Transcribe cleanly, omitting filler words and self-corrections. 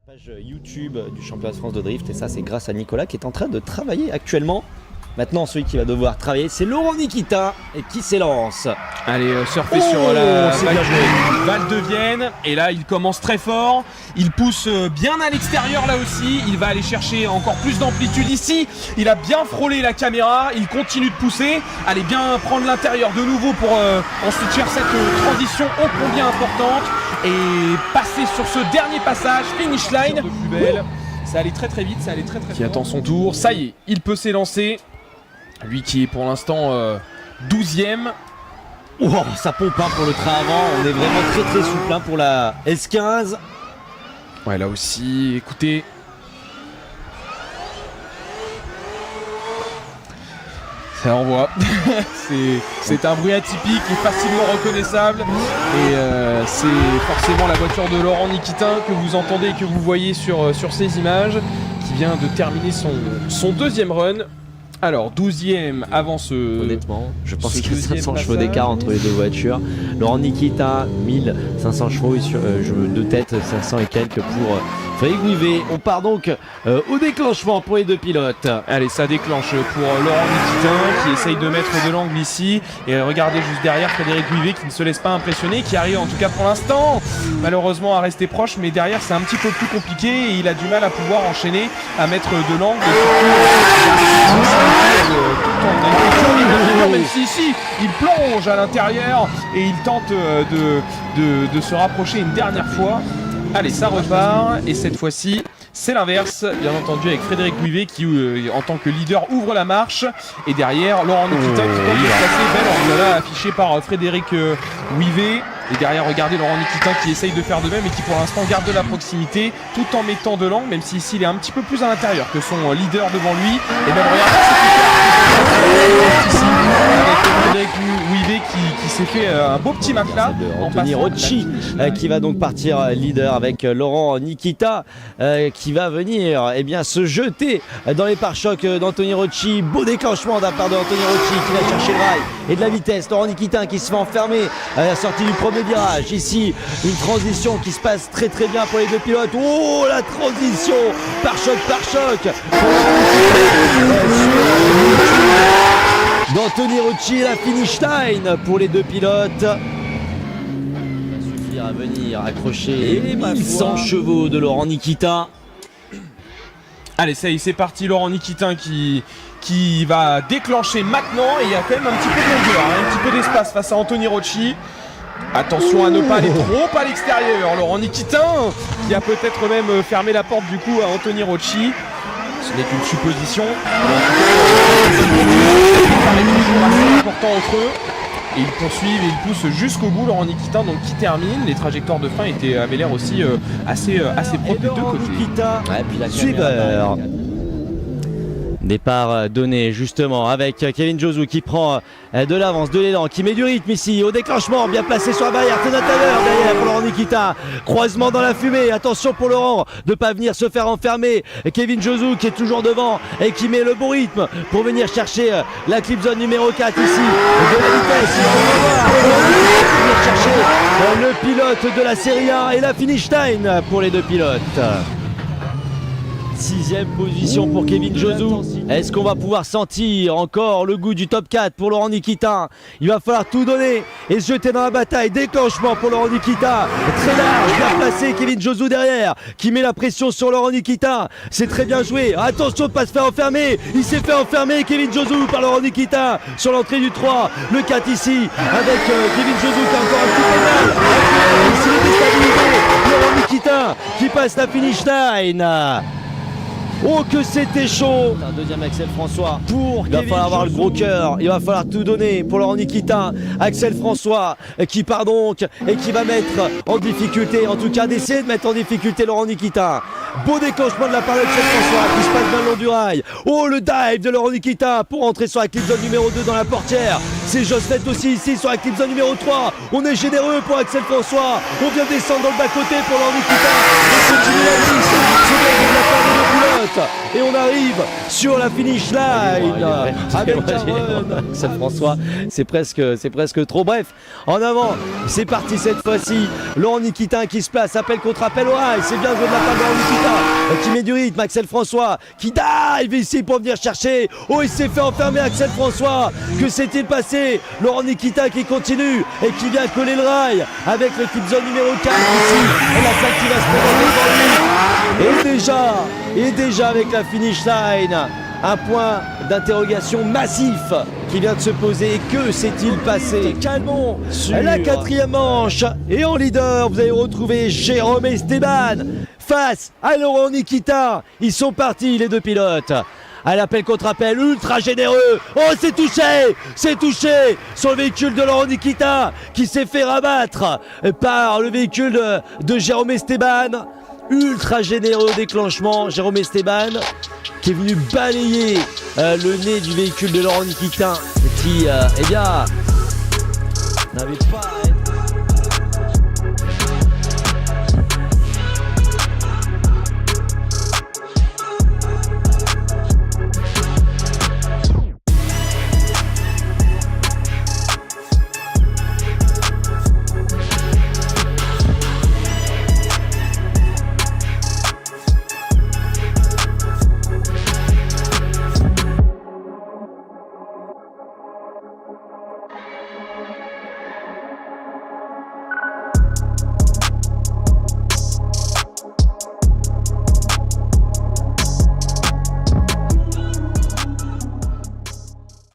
Page YouTube du championnat de France de drift, et ça c'est grâce à Nicolas qui est en train de travailler actuellement. Maintenant celui qui va devoir travailler c'est Laurent Nikitin et qui s'élance. Allez, surfer sur la Val de Vienne, et là il commence très fort, il pousse bien à l'extérieur là aussi, il va aller chercher encore plus d'amplitude ici, il a bien frôlé la caméra, il continue de pousser, allez bien prendre l'intérieur de nouveau pour ensuite faire cette transition ô combien importante et passer sur ce dernier passage, finish line, de plus belle. Ça allait très très vite, ça allait très très vite. Qui attend son tour, ça y est, il peut s'élancer. Lui qui est pour l'instant 12ème. Oh, ça pompe hein, pour le train avant, on est vraiment très très souple hein, pour la S15. Ouais, là aussi, écoutez. Ça envoie. C'est un bruit atypique et facilement reconnaissable. Et c'est forcément la voiture de Laurent Nikitin que vous entendez et que vous voyez sur ces images, qui vient de terminer son deuxième run. Alors, 12ème avant ce... Honnêtement, je pense qu'il y a 500 chevaux d'écart entre les deux voitures. Laurent Nikitin, 1500 chevaux, de tête, 500 et quelques pour Frédéric Wivet. On part donc au déclenchement pour les deux pilotes. Allez, ça déclenche pour Laurent Nikitin qui essaye de mettre de l'angle ici. Et regardez juste derrière Frédéric Wivet qui ne se laisse pas impressionner, qui arrive en tout cas pour l'instant, malheureusement, à rester proche. Mais derrière, c'est un petit peu plus compliqué et il a du mal à pouvoir enchaîner, à mettre de l'angle. Même si ici il plonge à l'intérieur et il tente de se rapprocher une dernière fois. Allez, ça repart et cette fois-ci c'est l'inverse, bien entendu, avec Frédéric Wivet qui en tant que leader ouvre la marche, et derrière Laurent Nikitin qui tente de se placer. Belle là affiché par Frédéric Wivet. Et derrière, regardez Laurent Nikitin qui essaye de faire de même et qui pour l'instant garde de la proximité tout en mettant de l'angle, même si ici il est un petit peu plus à l'intérieur que son leader devant lui. Et même regardez ici avec Frédéric Wivet qui s'est fait un beau petit match là. Anthony Rocci qui va donc partir leader avec Laurent Nikitin qui va venir se jeter dans les pare-chocs d'Anthony Rocci. Beau déclenchement de la part de Anthony Rocci qui va chercher le rail et de la vitesse. Laurent Nikitin qui se fait enfermer à la sortie du premier virage. Ici, une transition qui se passe très très bien pour les deux pilotes. Oh, la transition pare-choc d'Anthony Rocci et la finish line pour les deux pilotes. Il va suffire à venir accrocher les 1100 chevaux de Laurent Nikitin. Allez, ça y est, c'est parti. Laurent Nikitin qui va déclencher maintenant, et il y a quand même un petit peu de longueur, un petit peu d'espace face à Anthony Rocci. Attention à ne pas aller trop à l'extérieur. Laurent Nikitin qui a peut-être même fermé la porte du coup à Anthony Rocci. Ce n'est qu'une supposition. C'est important entre eux. Et ils poursuivent et ils poussent jusqu'au bout. Laurent Nikitin donc qui termine. Les trajectoires de fin avaient l'air aussi assez propres des deux côtés. Nikitin, suiveur. Départ donné justement avec Kevin Josou qui prend de l'avance, de l'élan, qui met du rythme ici au déclenchement, bien placé sur la barrière, très intérieur derrière pour Laurent Nikitin, croisement dans la fumée, attention pour Laurent de ne pas venir se faire enfermer. Kevin Josou qui est toujours devant et qui met le bon rythme pour venir chercher la clip zone numéro 4 ici, de la vitesse, venir chercher le pilote de la série 1 et la finish line pour les deux pilotes. 6ème position pour Kevin Josou. Est-ce qu'on va pouvoir sentir encore le goût du top 4 pour Laurent Nikitin? Il va falloir tout donner et se jeter dans la bataille. Déclenchement pour Laurent Nikitin. Très large, bien placé. Kevin Josou derrière qui met la pression sur Laurent Nikitin. C'est très bien joué. Attention de ne pas se faire enfermer. Il s'est fait enfermer Kevin Josou par Laurent Nikitin sur l'entrée du 3. Le 4 ici avec Kevin Josou qui a encore un petit peu mal. Ici il est déstabilisé. Laurent Nikitin qui passe la finish line. Oh que c'était chaud. Un deuxième Axel François pour il va falloir avoir le gros cœur, il va falloir tout donner pour Laurent Nikitin. Axel François qui part donc et qui va mettre en difficulté, en tout cas d'essayer de mettre en difficulté Laurent Nikitin. Beau déclenchement de la part d'Axel François qui se passe bien le long du rail. Oh le dive de Laurent Nikitin pour entrer sur la clip zone numéro 2 dans la portière. C'est Joseph aussi ici sur la clip zone numéro 3. On est généreux pour Axel François. On vient descendre dans le bas-côté pour Laurent Nikitin. Et continue la glisse. C'est bien de la part de pilote. et on arrive sur la finish line avec Axel François, c'est presque trop. Bref, en avant, c'est parti cette fois-ci. Laurent Nikitin qui se place, appel contre appel au rail, c'est bien joué de la part de Laurent Nikitin qui met du rythme. Axel François qui dive ici pour venir chercher. Oh, il s'est fait enfermer Axel François. Que s'est-il passé? Laurent Nikitin qui continue et qui vient coller le rail avec le type zone numéro 4 ici. Et la salle qui va se présenter devant lui. Et déjà avec la finish line, un point d'interrogation massif qui vient de se poser. Que s'est-il passé? Calmons la 4e manche. Et en leader, vous allez retrouver Jérôme Esteban face à Laurent Nikitin. Ils sont partis les deux pilotes. À l'appel contre appel, ultra généreux. Oh, c'est touché sur le véhicule de Laurent Nikitin qui s'est fait rabattre par le véhicule de Jérôme Esteban. Ultra généreux déclenchement, Jérôme Esteban qui est venu balayer le nez du véhicule de Laurent Nikitin qui, n'avait pas...